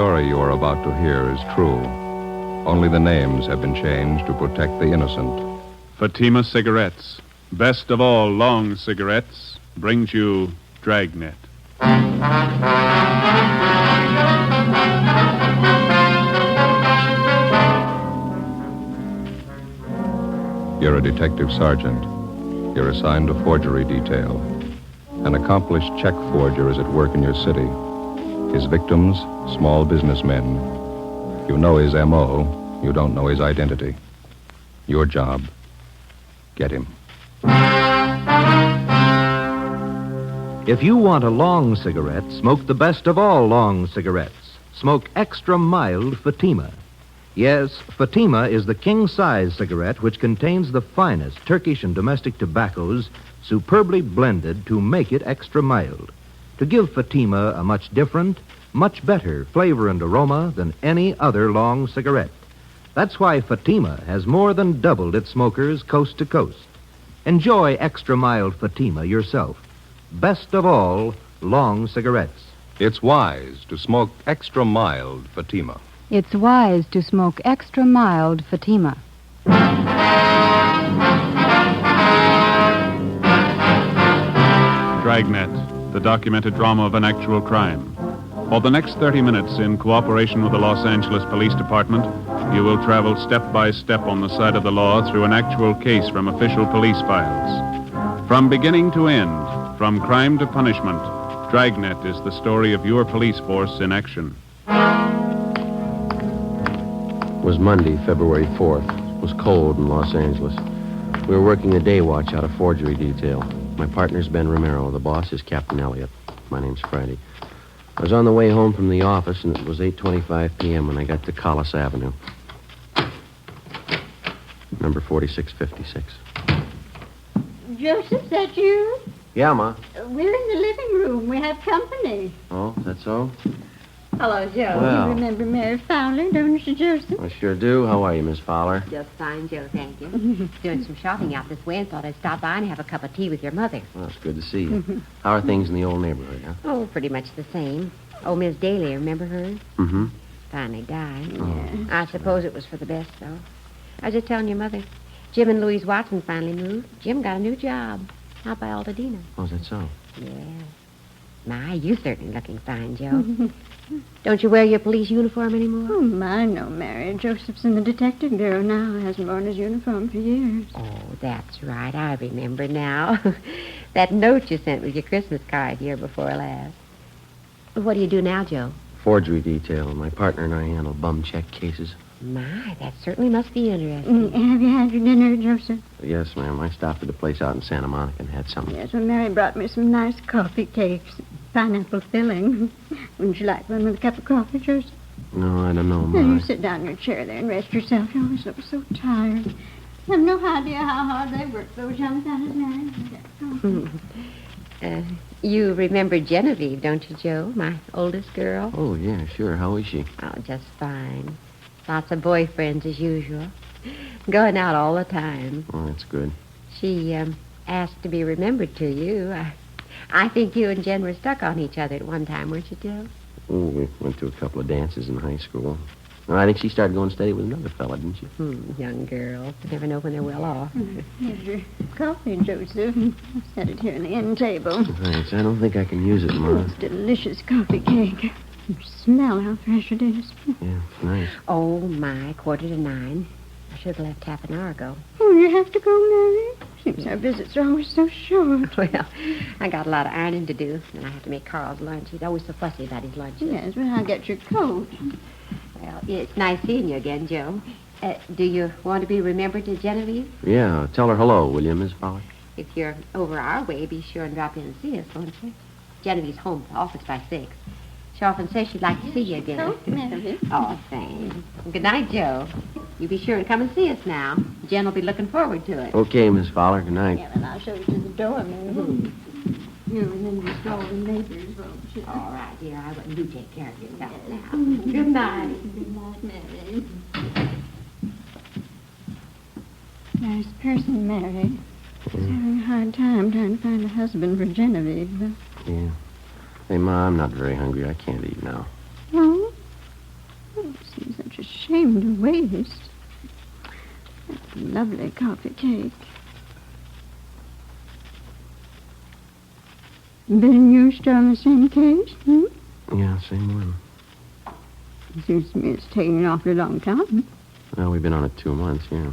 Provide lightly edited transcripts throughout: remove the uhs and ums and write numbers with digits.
story you are about to hear is true. Only the names have been changed to protect the innocent. Fatima Cigarettes, best of all long cigarettes, brings you Dragnet. You're a detective sergeant. You're assigned a forgery detail. An accomplished check forger is at work in your city. His victims, small businessmen. You know his M.O., you don't know his identity. Your job, get him. If you want a long cigarette, smoke the best of all long cigarettes. Smoke extra mild Fatima. Yes, Fatima is the king-size cigarette which contains the finest Turkish and domestic tobaccos superbly blended to make it extra mild, to give Fatima a much different, much better flavor and aroma than any other long cigarette. That's why Fatima has more than doubled its smokers coast to coast. Enjoy extra mild Fatima yourself. Best of all, long cigarettes. It's wise to smoke extra mild Fatima. It's wise to smoke extra mild Fatima. Dragnet, the documented drama of an actual crime. For the next 30 minutes, in cooperation with the Los Angeles Police Department, you will travel step by step on the side of the law through an actual case from official police files. From beginning to end, from crime to punishment, Dragnet is the story of your police force in action. It was Monday, February 4th. It was cold in Los Angeles. We were working the day watch out of forgery detail. My partner's Ben Romero. The boss is Captain Elliott. My name's Friday. I was on the way home from the office, and it was 8:25 p.m. when I got to Collis Avenue. Number 4656. Joseph, is that you? Yeah, Ma. We're in the living room. We have company. Oh, that's so? Hello, Joe. Well. You remember Mary Fowler, don't you, Joseph? I sure do. How are you, Miss Fowler? Just fine, Joe, thank you. Doing some shopping out this way and thought I'd stop by and have a cup of tea with your mother. Well, it's good to see you. How are things in the old neighborhood, huh? Oh, pretty much the same. Oh, Miss Daly, remember her? Mm-hmm. Finally died. Oh. I suppose it was for the best, though. I was just telling your mother, Jim and Louise Watson finally moved. Jim got a new job out by Altadena. Oh, is that so? Yeah. My, you certainly looking fine, Joe. Don't you wear your police uniform anymore? Oh, my, no, Mary. Joseph's in the detective bureau now. Hasn't worn his uniform for years. Oh, that's right. I remember now. That note you sent with your Christmas card year before last. What do you do now, Joe? Forgery detail. My partner and I handle bum check cases. My, that certainly must be interesting. Have you had your dinner, Joseph? Yes, ma'am. I stopped at a place out in Santa Monica and had something. Yes, well, Mary brought me some nice coffee cakes. Pineapple filling. Wouldn't you like one with a cup of coffee, Joseph? No, I don't know, Ma. Well, you sit down in your chair there and rest yourself. You always look so tired. You have no idea how hard they work, those young fellas, Mary. You remember Genevieve, don't you, Joe? My oldest girl? Oh, yeah, sure. How is she? Oh, just fine. Lots of boyfriends as usual. Going out all the time. Oh, that's good. She asked to be remembered to you. I think you and Jen were stuck on each other at one time, weren't you, Joe? Oh, we went to a couple of dances in high school. Well, I think she started going steady with another fella, didn't she? Young girls. You never know when they're well off. Here's your coffee, Joseph. I've set it here on the end table. Thanks. I don't think I can use it, Ma. It's delicious coffee cake. You smell how fresh it is. Yeah, it's nice. Oh, my, 8:45. I should have left half an hour ago. Oh, you have to go, Mary? Seems our visits are always so short. Well, I got a lot of ironing to do, and I have to make Carl's lunch. He's always so fussy about his lunches. Yes, well, I'll get your coat. Well, it's nice seeing you again, Joe. Do you want to be remembered to Genevieve? Yeah, tell her hello, will you, Miss Fowler? If you're over our way, be sure and drop in and see us, won't you? Genevieve's home at the office by 6. She often says she'd like to see you again. Coat, Mary. Oh, thanks. Good night, Joe. You be sure and come and see us now. Jen will be looking forward to it. Okay, Miss Fowler. Good night. Yeah, well, I'll show you to the door, Mary. You remember stolen neighbors, won't you? All right, dear. I wouldn't you take care of yourself now. Good night. Good night, Mary. Nice person, Mary. She's having a hard time trying to find a husband for Genevieve. Yeah. Hey, Ma, I'm not very hungry. I can't eat now. Oh? shame to waste. That's a lovely coffee cake. Ben and you still in the same case? Yeah, same one. It seems to me it's taking an awfully long time. Well, we've been on it 2 months, yeah.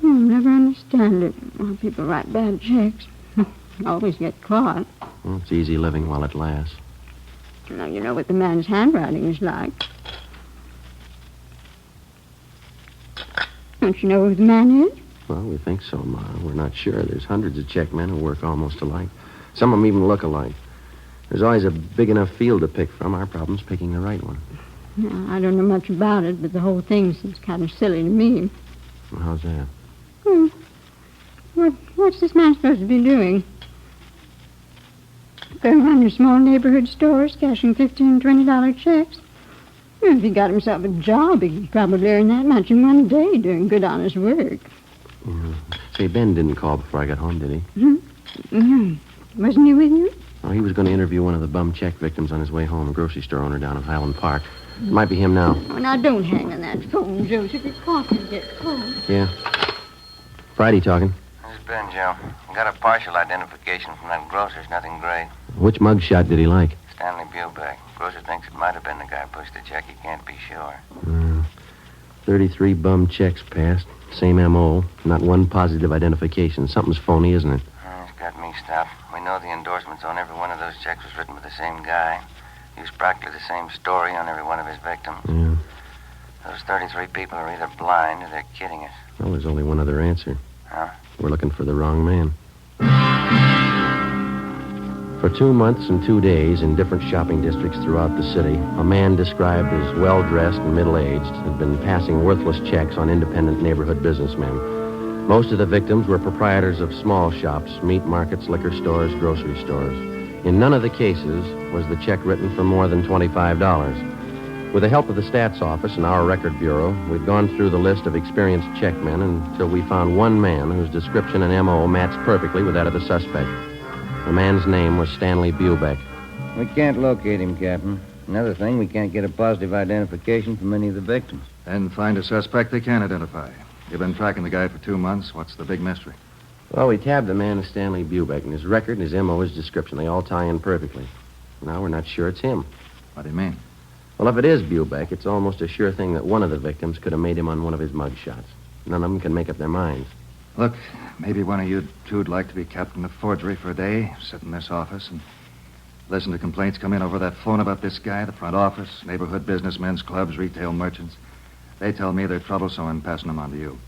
I'll never understand it. Why people write bad checks. Always get caught. Well, it's easy living while it lasts. Now, you know what the man's handwriting is like. Don't you know who the man is? Well, we think so, Ma. We're not sure. There's hundreds of checkmen who work almost alike. Some of them even look alike. There's always a big enough field to pick from. Our problem's picking the right one. Now, I don't know much about it, but the whole thing seems kind of silly to me. Well, how's that? What's this man supposed to be doing? Going around your small neighborhood stores, cashing $15, $20 checks? If he got himself a job, he could probably earn that much in one day doing good, honest work. Yeah. Say, Ben didn't call before I got home, did he? Wasn't he with you? Oh, he was going to interview one of the bum check victims on his way home, a grocery store owner down in Highland Park. It might be him now. Oh, now, don't hang on that phone, Joseph. Your coffee gets cold. Yeah. Friday talking. This is Ben, Joe. Got a partial identification from that grocer's. Nothing great. Which mugshot did he like? Stanley Bubeck. Grocer thinks it might have been the guy who pushed the check. He can't be sure. 33 bum checks passed. Same M.O. Not one positive identification. Something's phony, isn't it? It's got me stuffed. We know the endorsements on every one of those checks was written by the same guy. Used practically the same story on every one of his victims. Yeah. Those 33 people are either blind or they're kidding us. Well, there's only one other answer. Huh? We're looking for the wrong man. For 2 months and 2 days in different shopping districts throughout the city, a man described as well-dressed and middle-aged had been passing worthless checks on independent neighborhood businessmen. Most of the victims were proprietors of small shops, meat markets, liquor stores, grocery stores. In none of the cases was the check written for more than $25. With the help of the Stats Office and our Record Bureau, we'd gone through the list of experienced checkmen until we found one man whose description and M.O. matched perfectly with that of the suspect. The man's name was Stanley Bubeck. We can't locate him, Captain. Another thing, we can't get a positive identification from any of the victims. And find a suspect they can identify. You've been tracking the guy for 2 months. What's the big mystery? Well, we tabbed the man as Stanley Bubeck, and his record and his M.O., his description, they all tie in perfectly. Now we're not sure it's him. What do you mean? Well, if it is Bubeck, it's almost a sure thing that one of the victims could have made him on one of his mug shots. None of them can make up their minds. Look, maybe one of you two'd like to be captain of forgery for a day, sit in this office and listen to complaints come in over that phone about this guy, the front office, neighborhood businessmen's clubs, retail merchants. They tell me they're troublesome and passing them on to you.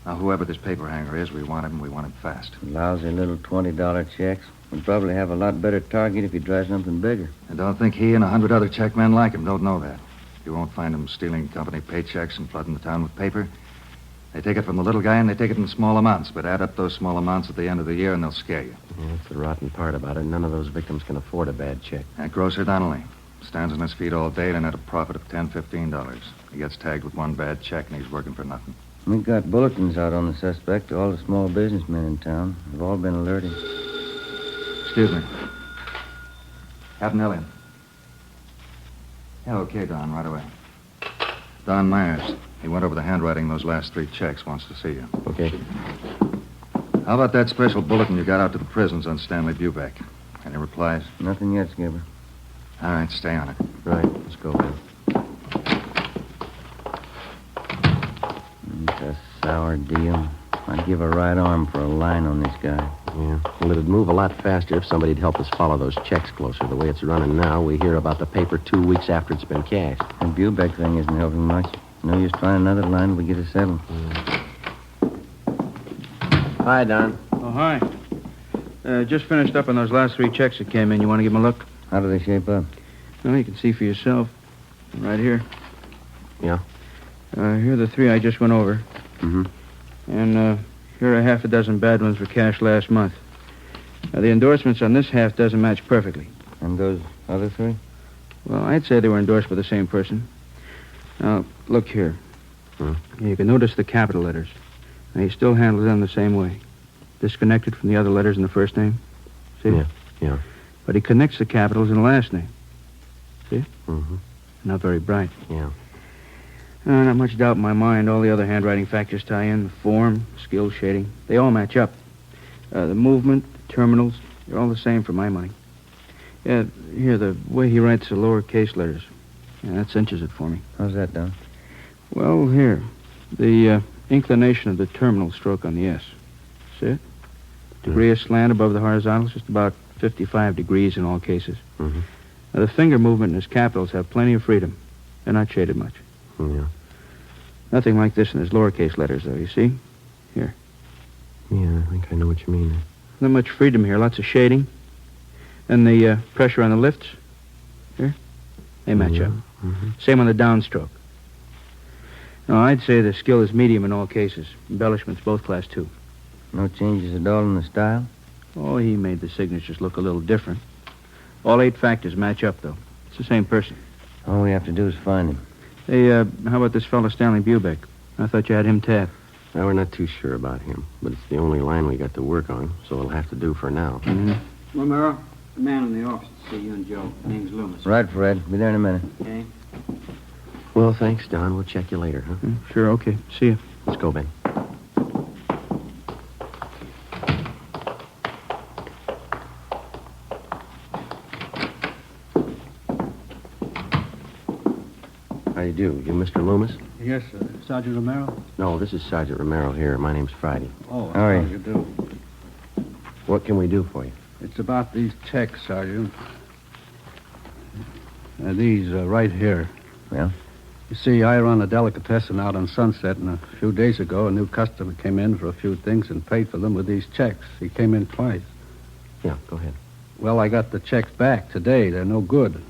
Now, whoever this paper hanger is, we want him fast. Lousy little $20 checks. We'd probably have a lot better target if he tried something bigger. And don't think he and 100 other checkmen like him don't know that. You won't find him stealing company paychecks and flooding the town with paper. They take it from the little guy, and they take it in small amounts, but add up those small amounts at the end of the year, and they'll scare you. Yeah, that's the rotten part about it. None of those victims can afford a bad check. That grocer Donnelly stands on his feet all day to net a profit of $10, $15. He gets tagged with one bad check, and he's working for nothing. We got bulletins out on the suspect to all the small businessmen in town. They've all been alerted. Excuse me. Captain Elliott. Yeah, okay, Don, right away. Don Myers. He went over the handwriting of those last 3 checks. Wants to see you. Okay. How about that special bulletin you got out to the prisons on Stanley Bubeck? Any replies? Nothing yet, Skipper. All right, stay on it. Right, let's go, Ben. It's a sour deal. I'd give a right arm for a line on this guy. Yeah. Well, it'd move a lot faster if somebody'd help us follow those checks closer. The way it's running now, we hear about the paper 2 weeks after it's been cashed. The Bubeck thing isn't helping much. No use trying another line if we get it settled. Hi, Don. Oh, hi. Just finished up on those last 3 checks that came in. You want to give them a look? How do they shape up? Well, you can see for yourself. Right here. Yeah? Here are the 3 I just went over. Mm-hmm. And here are half a dozen bad ones for cash last month. Now, the endorsements on this half dozen match perfectly. And those other 3? Well, I'd say they were endorsed by the same person. Now, look here. You can notice the capital letters. Now, he still handles them the same way. Disconnected from the other letters in the first name. See? Yeah. But he connects the capitals in the last name. See? Mm-hmm. Not very bright. Yeah. Not much doubt in my mind. All the other handwriting factors tie in. The form, skill, shading. They all match up. The movement, the terminals, they're all the same for my money. Yeah, here, the way he writes the lowercase letters. Yeah, that cinches it for me. How's that done? Well, here. The inclination of the terminal stroke on the S. See it? Degree of slant above the horizontal is just about 55 degrees in all cases. Mm-hmm. Now, the finger movement and his capitals have plenty of freedom. They're not shaded much. Yeah. Nothing like this in his lowercase letters, though, you see? Here. Yeah, I think I know what you mean. Not much freedom here. Lots of shading. And the pressure on the lifts. Here. They match up. Mm-hmm. Same on the downstroke. No, I'd say the skill is medium in all cases. Embellishments, both class 2. No changes at all in the style? Oh, he made the signatures look a little different. All 8 factors match up, though. It's the same person. All we have to do is find him. Hey, how about this fellow Stanley Bubeck? I thought you had him tapped. Well, we're not too sure about him, but it's the only line we got to work on, so it'll have to do for now. Mm-hmm. Romero, the man in the office to see you and Joe. Name's Loomis. Right, Fred. Be there in a minute. Okay. Well, thanks, Don. We'll check you later, huh? Sure, okay. See you. Let's go, Ben. How do you do? You Mr. Loomis? Yes, sir. Sergeant Romero? No, this is Sergeant Romero here. My name's Friday. Oh, How are how you? do you do? What can we do for you? It's about these checks, Sergeant. These right here. Well? You see, I run a delicatessen out on Sunset, and a few days ago, a new customer came in for a few things and paid for them with these checks. He came in twice. Yeah, go ahead. Well, I got the checks back today. They're no good.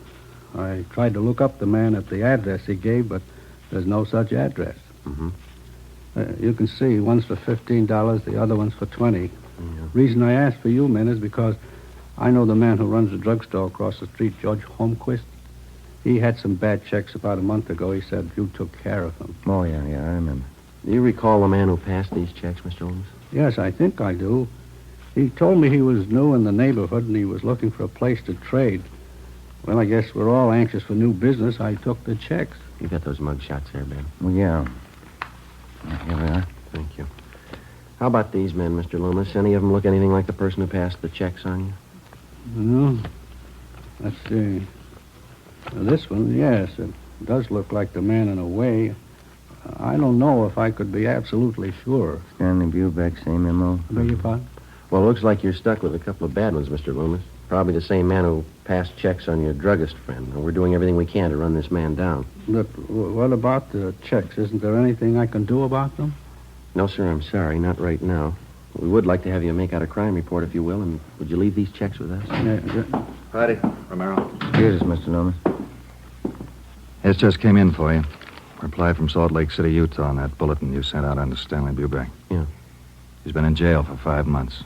I tried to look up the man at the address he gave, but there's no such address. Mm-hmm. You can see, one's for $15, the other one's for $20. Yeah. Reason I asked for you, men, is because I know the man who runs the drugstore across the street, George Holmquist. He had some bad checks about a month ago. He said you took care of them. Oh, yeah, I remember. Do you recall the man who passed these checks, Mr. Loomis? Yes, I think I do. He told me he was new in the neighborhood and he was looking for a place to trade. Well, I guess we're all anxious for new business. I took the checks. You got those mug shots there, Ben? Well, yeah. Here we are. Thank you. How about these men, Mr. Loomis? Any of them look anything like the person who passed the checks on you? No. Let's see. This one, yes, it does look like the man in a way. I don't know if I could be absolutely sure. Stanley Bubeck, same M.O. I beg your pardon? Well, it looks like you're stuck with a couple of bad ones, Mr. Loomis. Probably the same man who passed checks on your druggist friend. And we're doing everything we can to run this man down. But what about the checks? Isn't there anything I can do about them? No, sir, I'm sorry. Not right now. We would like to have you make out a crime report, if you will, and would you leave these checks with us? Friday, Romero. Here's us, Mr. Loomis. This just came in for you. Reply from Salt Lake City, Utah on that bulletin you sent out on Stanley Bubeck. Yeah. He's been in jail for 5 months.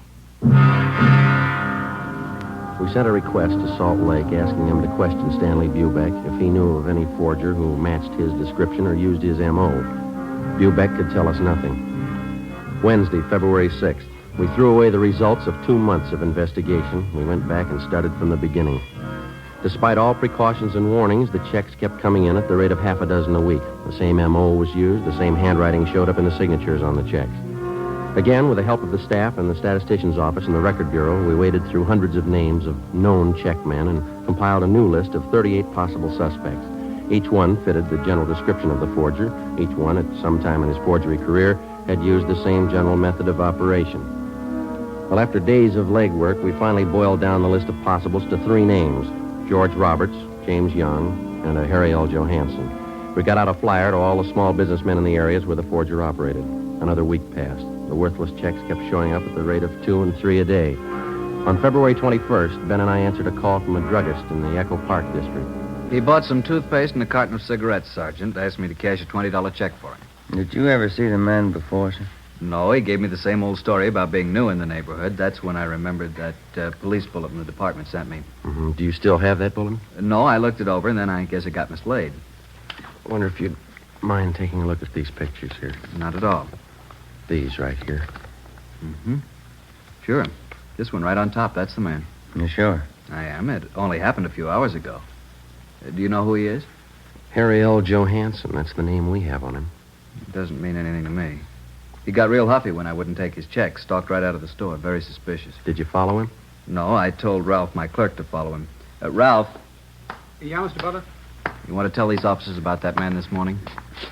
We sent a request to Salt Lake asking him to question Stanley Bubeck if he knew of any forger who matched his description or used his M.O. Bubeck could tell us nothing. Wednesday, February 6th. We threw away the results of 2 months of investigation. We went back and started from the beginning. Despite all precautions and warnings, the checks kept coming in at the rate of half a dozen a week. The same M.O. was used. The same handwriting showed up in the signatures on the checks. Again, with the help of the staff and the statistician's office and the record bureau, we waded through hundreds of names of known checkmen and compiled a new list of 38 possible suspects. Each one fitted the general description of the forger. Each one, at some time in his forgery career, had used the same general method of operation. Well, after days of legwork, we finally boiled down the list of possibles to 3 names: George Roberts, James Young, and a Harry L. Johansson. We got out a flyer to all the small businessmen in the areas where the forger operated. Another week passed. The worthless checks kept showing up at the rate of 2 and 3 a day. On February 21st, Ben and I answered a call from a druggist in the Echo Park district. He bought some toothpaste and a carton of cigarettes, Sergeant. Asked me to cash a $20 check for him. Did you ever see the man before, sir? No, he gave me the same old story about being new in the neighborhood. That's when I remembered that police bulletin the department sent me. Mm-hmm. Do you still have that bulletin? No, I looked it over, and then I guess it got mislaid. I wonder if you'd mind taking a look at these pictures here. Not at all. These right here. Mm-hmm. Sure. This one right on top, that's the man. You sure? I am. It only happened a few hours ago. Do you know who he is? Harry L. Johansson, that's the name we have on him. It doesn't mean anything to me. He got real huffy when I wouldn't take his check. Stalked right out of the store. Very suspicious. Did you follow him? No, I told Ralph, my clerk, to follow him. Ralph, Yeah, Mr. Butler? you want to tell these officers about that man this morning?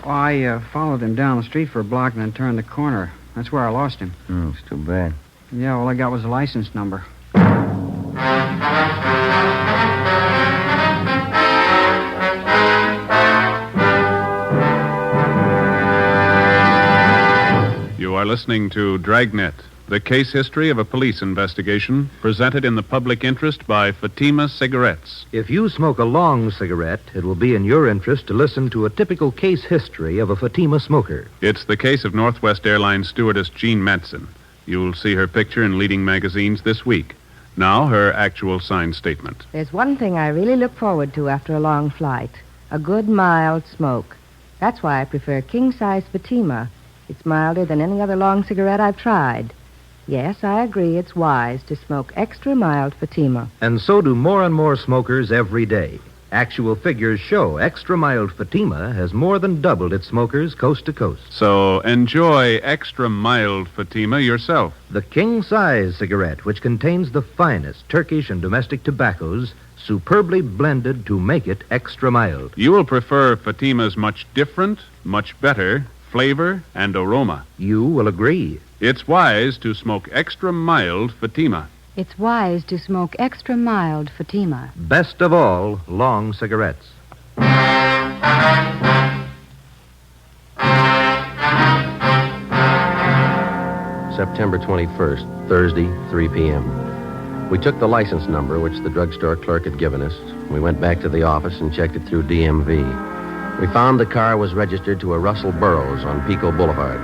Well, I followed him down the street for a block and then turned the corner. That's where I lost him. It's too bad. Yeah, all I got was a license number. You are listening to Dragnet, the case history of a police investigation presented in the public interest by Fatima Cigarettes. If you smoke a long cigarette, it will be in your interest to listen to a typical case history of a Fatima smoker. It's the case of Northwest Airlines stewardess Jean Metzen. You'll see her picture in leading magazines this week. Now, her actual signed statement. There's one thing I really look forward to after a long flight. A good, mild smoke. That's why I prefer king-size Fatima. It's milder than any other long cigarette I've tried. Yes, I agree it's wise to smoke extra mild Fatima. And so do more and more smokers every day. Actual figures show extra mild Fatima has more than doubled its smokers coast to coast. So enjoy extra mild Fatima yourself. The king-size cigarette, which contains the finest Turkish and domestic tobaccos, superbly blended to make it extra mild. You will prefer Fatima's much different, much better flavor and aroma. You will agree. It's wise to smoke extra mild Fatima. It's wise to smoke extra mild Fatima. Best of all, long cigarettes. September 21st, Thursday, 3 p.m. We took the license number, which the drugstore clerk had given us. We went back to the office and checked it through DMV. We found the car was registered to a Russell Burroughs on Pico Boulevard.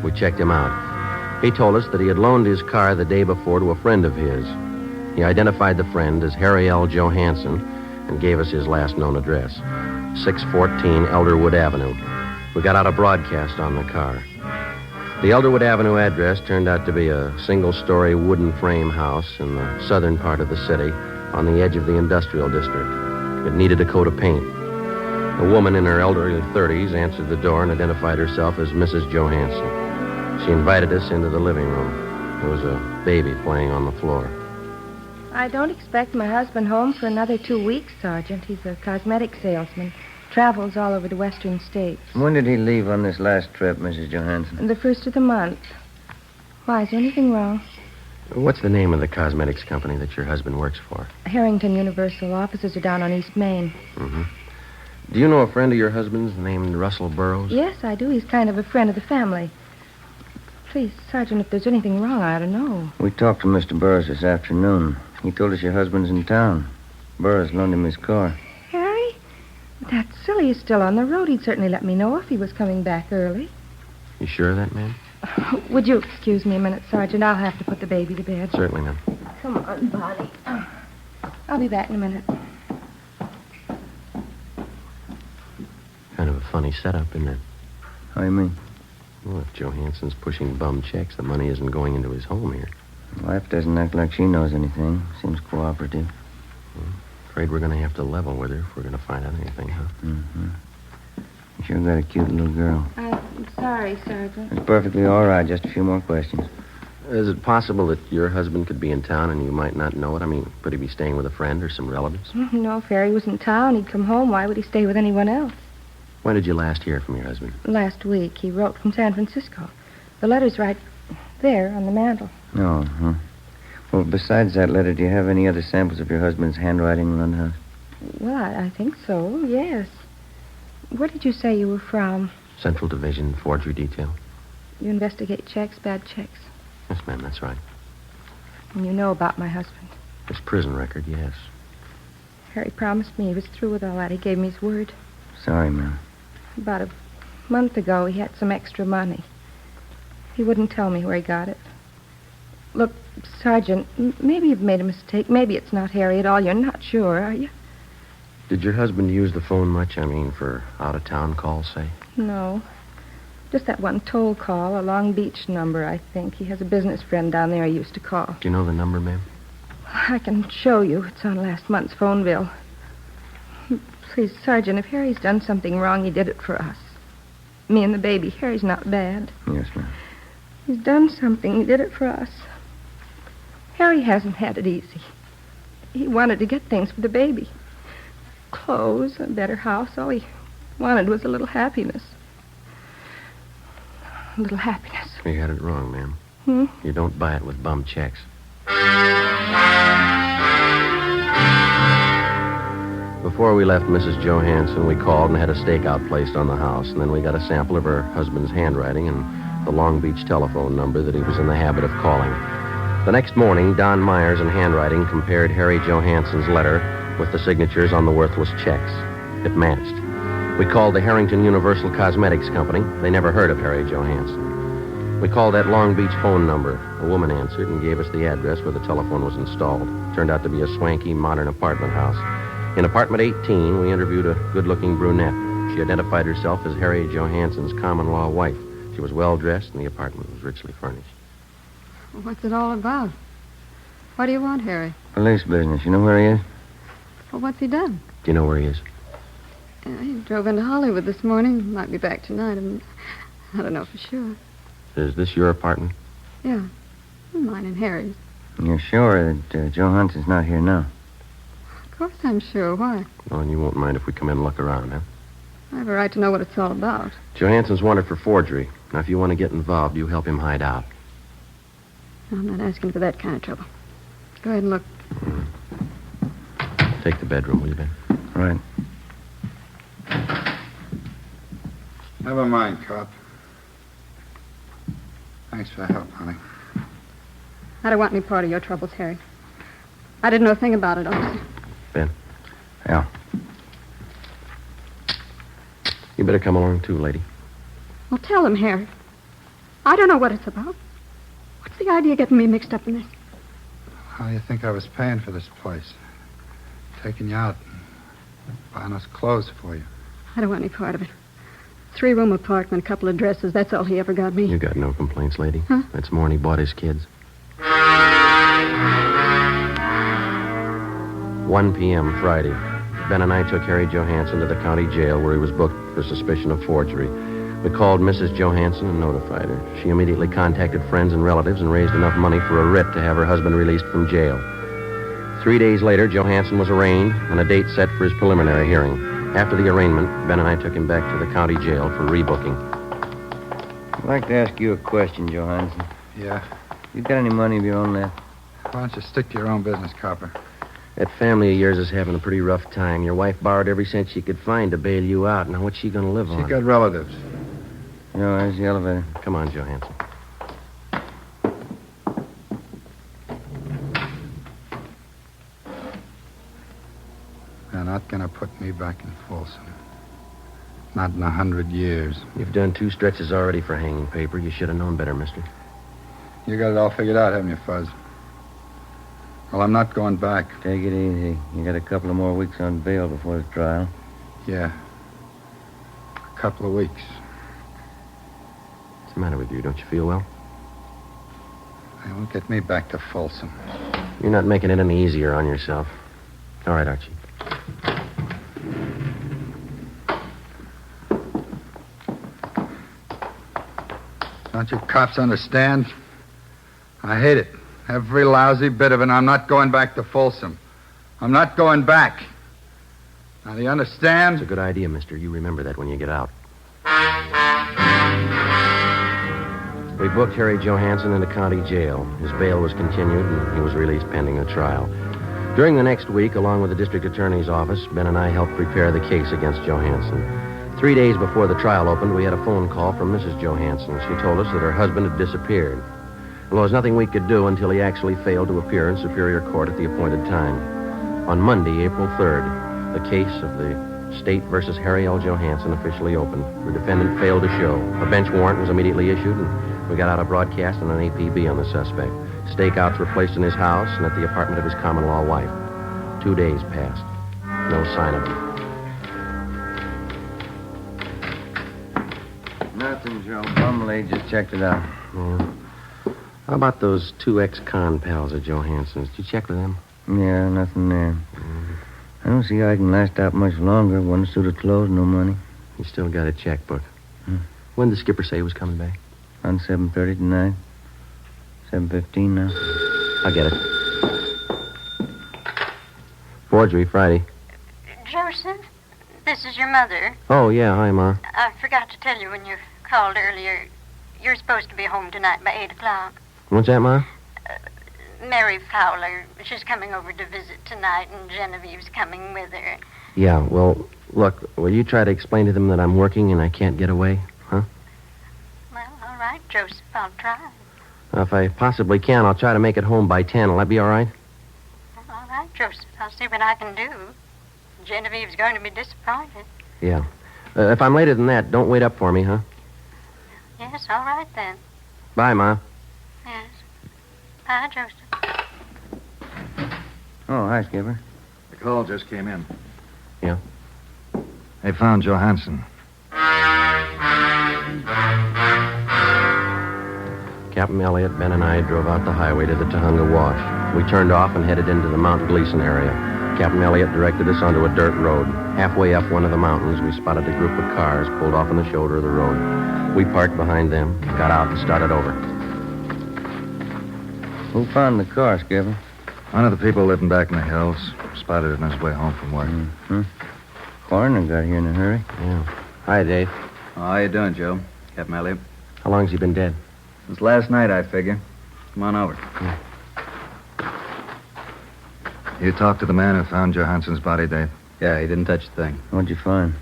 We checked him out. He told us that he had loaned his car the day before to a friend of his. He identified the friend as Harry L. Johansson and gave us his last known address, 614 Elderwood Avenue. We got out a broadcast on the car. The Elderwood Avenue address turned out to be a single-story wooden frame house in the southern part of the city on the edge of the industrial district. It needed a coat of paint. A woman in her elderly 30s answered the door and identified herself as Mrs. Johansson. She invited us into the living room. There was a baby playing on the floor. I don't expect my husband home for another 2 weeks, Sergeant. He's a cosmetic salesman. Travels all over the western states. When did he leave on this last trip, Mrs. Johansson? The first of the month. Why, is there anything wrong? What's the name of the cosmetics company that your husband works for? Harrington Universal. Offices are down on East Main. Mm-hmm. Do you know a friend of your husband's named Russell Burroughs? Yes, I do. He's kind of a friend of the family. Please, Sergeant, if there's anything wrong, I ought to know. We talked to Mr. Burroughs this afternoon. He told us your husband's in town. Burroughs loaned him his car. Harry? That's silly. He's still on the road. He'd certainly let me know if he was coming back early. You sure of that, ma'am? Would you excuse me a minute, Sergeant? I'll have to put the baby to bed. Certainly, ma'am. Come on, Bonnie. I'll be back in a minute. Kind of a funny setup, isn't it? How do you mean? Well, if Johansson's pushing bum checks, the money isn't going into his home here. Wife doesn't act like she knows anything. Seems cooperative. Afraid we're going to have to level with her if we're going to find out anything, huh? Mm-hmm. You sure got a cute little girl. I'm sorry, Sergeant. It's perfectly all right. Just a few more questions. Is it possible that your husband could be in town and you might not know it? I mean, could he be staying with a friend or some relatives? No, if Harry was in town, he'd come home. Why would he stay with anyone else? When did you last hear from your husband? Last week. He wrote from San Francisco. The letter's right there on the mantel. Oh, huh. Well, besides that letter, do you have any other samples of your husband's handwriting around the house? Well, I think so, yes. Where did you say you were from? Central Division, Forgery Detail. You investigate checks, bad checks. Yes, ma'am, that's right. And you know about my husband. His prison record, yes. Harry promised me he was through with all that. He gave me his word. Sorry, ma'am. About a month ago, he had some extra money. He wouldn't tell me where he got it. Look, Sergeant, maybe you've made a mistake. Maybe it's not Harry at all. You're not sure, are you? Did your husband use the phone much? I mean, for out-of-town calls, say? No. Just that one toll call, a Long Beach number, I think. He has a business friend down there he used to call. Do you know the number, ma'am? I can show you. It's on last month's phone bill. Please, Sergeant, if Harry's done something wrong, he did it for us. Me and the baby. Harry's not bad. Yes, ma'am. He's done something. He did it for us. Harry hasn't had it easy. He wanted to get things for the baby. Clothes, a better house. All he wanted was a little happiness. A little happiness. You had it wrong, ma'am. You don't buy it with bum checks. Before we left Mrs. Johansson, we called and had a stakeout placed on the house, and then we got a sample of her husband's handwriting and the Long Beach telephone number that he was in the habit of calling. The next morning, Don Myers in handwriting compared Harry Johansson's letter with the signatures on the worthless checks. It matched. We called the Harrington Universal Cosmetics Company. They never heard of Harry Johansson. We called that Long Beach phone number. A woman answered and gave us the address where the telephone was installed. Turned out to be a swanky, modern apartment house. In apartment 18, we interviewed a good-looking brunette. She identified herself as Harry Johansson's common-law wife. She was well-dressed, and the apartment was richly furnished. What's it all about? What do you want, Harry? Police business. You know where he is? Well, what's he done? Do you know where he is? He drove into Hollywood this morning. Might be back tonight. I don't know for sure. Is this your apartment? Yeah. Mine and Harry's. You're sure that Johansson's not here now? Of course I'm sure. Why? Well, and you won't mind if we come in and look around, huh? I have a right to know what it's all about. Johansson's wanted for forgery. Now, if you want to get involved, you help him hide out. I'm not asking for that kind of trouble. Go ahead and look. Take the bedroom, will you, Ben? Right. Never mind, cop. Thanks for the help, honey. I don't want any part of your troubles, Harry. I didn't know a thing about it, officer. Ben? Yeah. You better come along, too, lady. Well, tell him, Harry. I don't know what it's about. What's the idea of getting me mixed up in this? How do you think I was paying for this place? Taking you out and buying us clothes for you. I don't want any part of it. 3-room apartment, a couple of dresses. That's all he ever got me. You got no complaints, lady. Huh? That's more than he bought his kids. 1 p.m. Friday. Ben and I took Harry Johansson to the county jail where he was booked for suspicion of forgery. We called Mrs. Johansson and notified her. She immediately contacted friends and relatives and raised enough money for a writ to have her husband released from jail. 3 days later, Johansson was arraigned and a date set for his preliminary hearing. After the arraignment, Ben and I took him back to the county jail for rebooking. I'd like to ask you a question, Johansson. Yeah? You got any money of your own left? Why don't you stick to your own business, copper? That family of yours is having a pretty rough time. Your wife borrowed every cent she could find to bail you out. Now, what's she going to live on? She got relatives. There's the elevator. Come on, Johansson. They're not going to put me back in Folsom. Not in 100 years. You've done 2 stretches already for hanging paper. You should have known better, mister. You got it all figured out, haven't you, Fuzz? Well, I'm not going back. Take it easy. You got a couple of more weeks on bail before the trial. Yeah. A couple of weeks. What's the matter with you? Don't you feel well? They won't get me back to Folsom. You're not making it any easier on yourself. All right, Archie. Don't you cops understand? I hate it. Every lousy bit of it. I'm not going back to Folsom. I'm not going back. Now, do you understand? It's a good idea, mister. You remember that when you get out. We booked Harry Johansson into county jail. His bail was continued, and he was released pending a trial. During the next week, along with the district attorney's office, Ben and I helped prepare the case against Johansson. 3 days before the trial opened, we had a phone call from Mrs. Johansson. She told us that her husband had disappeared. Well, there was nothing we could do until he actually failed to appear in Superior Court at the appointed time. On Monday, April 3rd, the case of the State versus Harry L. Johansson officially opened. The defendant failed to show. A bench warrant was immediately issued, and we got out a broadcast and an APB on the suspect. Stakeouts were placed in his house and at the apartment of his common-law wife. 2 days passed. No sign of him. Nothing, Joe. Bumley just checked it out. Yeah. How about those 2 ex-con pals of Johansson's? Did you check with them? Yeah, nothing there. I don't see how I can last out much longer. One suit of clothes, no money. You still got a checkbook. When did the skipper say he was coming back? On 7:30 tonight. 7:15 now. I'll get it. Forgery, Friday. Joseph, this is your mother. Oh, yeah. Hi, Ma. I forgot to tell you when you called earlier. You're supposed to be home tonight by 8 o'clock. What's that, Ma? Mary Fowler, she's coming over to visit tonight, and Genevieve's coming with her. Yeah, well, look, will you try to explain to them that I'm working and I can't get away, huh? Well, all right, Joseph, I'll try. If I possibly can, I'll try to make it home by 10. Will that be all right? Well, all right, Joseph, I'll see what I can do. Genevieve's going to be disappointed. Yeah. If I'm later than that, don't wait up for me, huh? Yes, all right then. Bye, Ma. Yes. Bye, Joseph. Oh, hi, Skipper. The call just came in. Yeah? They found Johansson. Captain Elliott, Ben, and I drove out the highway to the Tahunga Wash. We turned off and headed into the Mount Gleason area. Captain Elliott directed us onto a dirt road. Halfway up one of the mountains, we spotted a group of cars pulled off on the shoulder of the road. We parked behind them, got out, and started over. Who found the car, Skipper? One of the people living back in the hills. Spotted it on his way home from work. Mm-hmm. Coroner got here in a hurry. Yeah. Hi, Dave. How you doing, Joe? Captain Elliott. How long's he been dead? Since last night, I figure. Come on over. Yeah. You talked to the man who found Johansson's body, Dave? Yeah, he didn't touch a thing. What'd you find?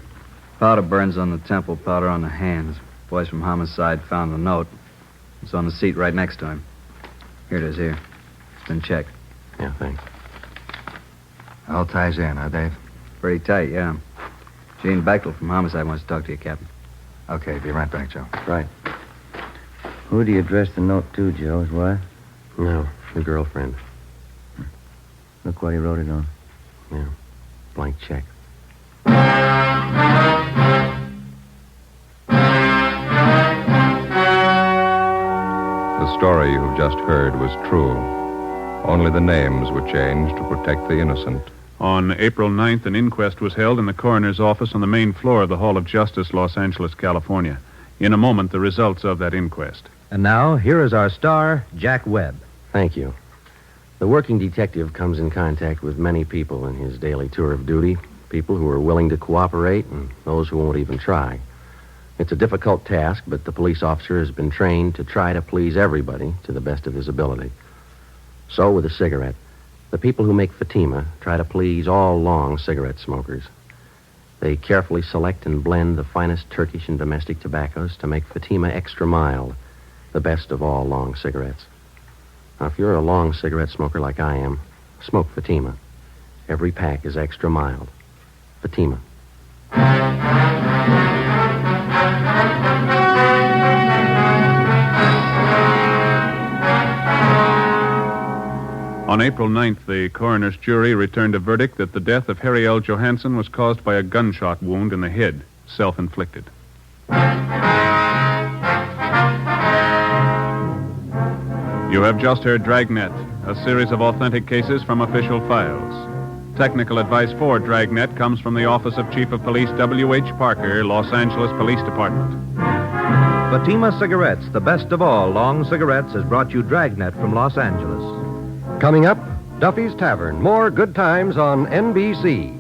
Powder burns on the temple, powder on the hands. Boys from homicide found the note. It's on the seat right next to him. Here it is, here. It's been checked. Yeah, thanks. All ties in, huh, Dave? Pretty tight, yeah. Gene Bechtel from homicide wants to talk to you, Captain. Okay, be right back, Joe. Right. Who do you address the note to, Joe? His wife? No, your girlfriend. Look what he wrote it on. Yeah, blank check. The story you've just heard was true. Only the names were changed to protect the innocent. On April 9th, an inquest was held in the coroner's office on the main floor of the Hall of Justice, Los Angeles, California. In a moment, the results of that inquest. And now, here is our star, Jack Webb. Thank you. The working detective comes in contact with many people in his daily tour of duty, people who are willing to cooperate and those who won't even try. It's a difficult task, but the police officer has been trained to try to please everybody to the best of his ability. So with a cigarette, the people who make Fatima try to please all long cigarette smokers. They carefully select and blend the finest Turkish and domestic tobaccos to make Fatima extra mild, the best of all long cigarettes. Now, if you're a long cigarette smoker like I am, smoke Fatima. Every pack is extra mild. Fatima. On April 9th, the coroner's jury returned a verdict that the death of Harry L. Johansson was caused by a gunshot wound in the head, self-inflicted. You have just heard Dragnet, a series of authentic cases from official files. Technical advice for Dragnet comes from the Office of Chief of Police W.H. Parker, Los Angeles Police Department. Fatima Cigarettes, the best of all long cigarettes, has brought you Dragnet from Los Angeles. Coming up, Duffy's Tavern. More good times on NBC.